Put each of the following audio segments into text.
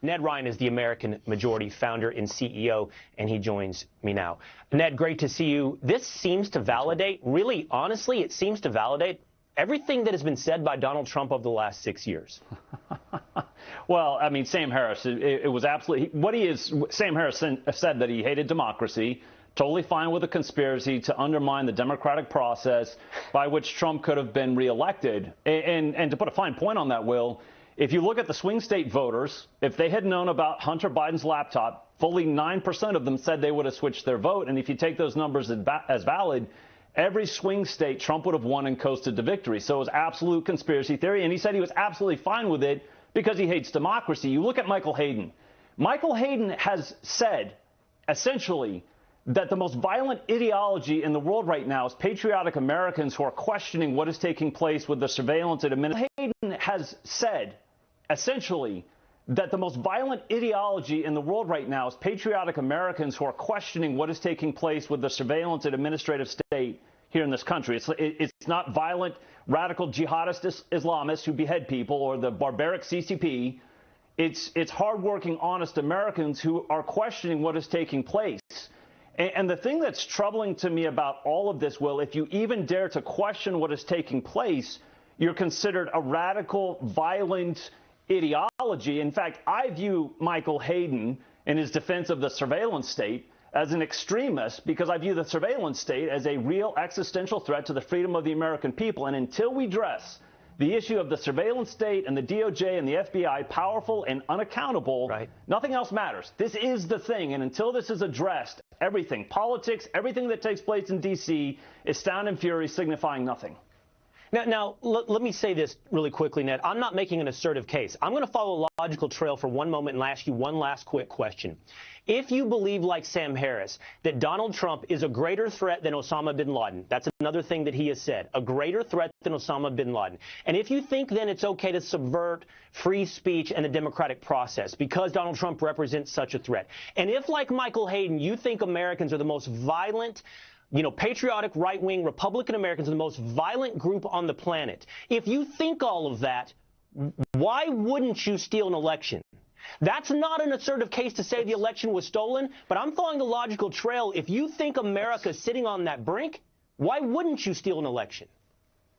Ned Ryun is the American Majority founder and CEO, and he joins me now. Ned, great to see you. This seems to validate, really, honestly, it seems to validate everything that has been said by Donald Trump over the last 6 years. Well, I mean, Sam Harris, it was absolutely what he is. Sam Harris said that he hated democracy. Totally fine with a conspiracy to undermine the democratic process by which Trump could have been reelected. And to put a fine point on that, Will, if you look at the swing state voters, if they had known about Hunter Biden's laptop, fully 9% of them said they would have switched their vote. And if you take those numbers as valid, every swing state Trump would have won and coasted to victory. So it was absolute conspiracy theory. And he said he was absolutely fine with it because he hates democracy. You look at Michael Hayden. Michael Hayden has said, essentially, that the most violent ideology in the world right now is patriotic Americans who are questioning what is taking place with the surveillance and administration. Hayden has said, essentially, that the most violent ideology in the world right now is patriotic Americans who are questioning what is taking place with the surveillance and administrative state here in this country. It's not violent, radical jihadist Islamists who behead people or the barbaric CCP. It's hardworking, honest Americans who are questioning what is taking place. And the thing that's troubling to me about all of this, Will, if you even dare to question what is taking place, you're considered a radical, violent ideology. In fact, I view Michael Hayden in his defense of the surveillance state as an extremist because I view the surveillance state as a real existential threat to the freedom of the American people. And until we address the issue of the surveillance state and the DOJ and the FBI, powerful and unaccountable, right, nothing else matters. This is the thing. And until this is addressed, everything, politics, everything that takes place in D.C. is sound and fury, signifying nothing. Now, let me say this really quickly, Ned. I'm not making an assertive case. I'm going to follow a logical trail for one moment and ask you one last quick question. If you believe, like Sam Harris, that Donald Trump is a greater threat than Osama bin Laden, that's another thing that he has said, a greater threat than Osama bin Laden. And if you think then it's okay to subvert free speech and the democratic process because Donald Trump represents such a threat, and if, like Michael Hayden, you think Americans are the most violent, patriotic, right-wing Republican Americans are the most violent group on the planet. If you think all of that, why wouldn't you steal an election? That's not an assertive case to say the election was stolen, but I'm following the logical trail. If you think America's sitting on that brink, why wouldn't you steal an election?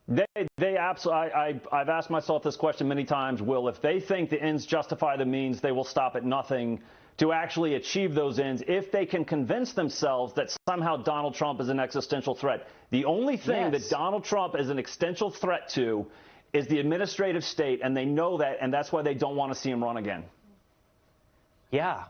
They absolutely. I've asked myself this question many times, Will. If they think the ends justify the means, they will stop at nothing to actually achieve those ends if they can convince themselves that somehow Donald Trump is an existential threat. The only thing that Donald Trump is an existential threat to is the administrative state, and they know that, and that's why they don't want to see him run again. Yeah.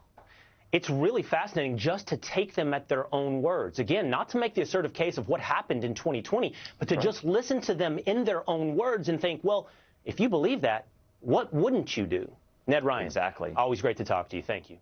It's really fascinating just to take them at their own words. Again, not to make the assertive case of what happened in 2020, but to just listen to them in their own words and think, well, if you believe that, what wouldn't you do? Ned Ryun. Exactly. Always great to talk to you. Thank you.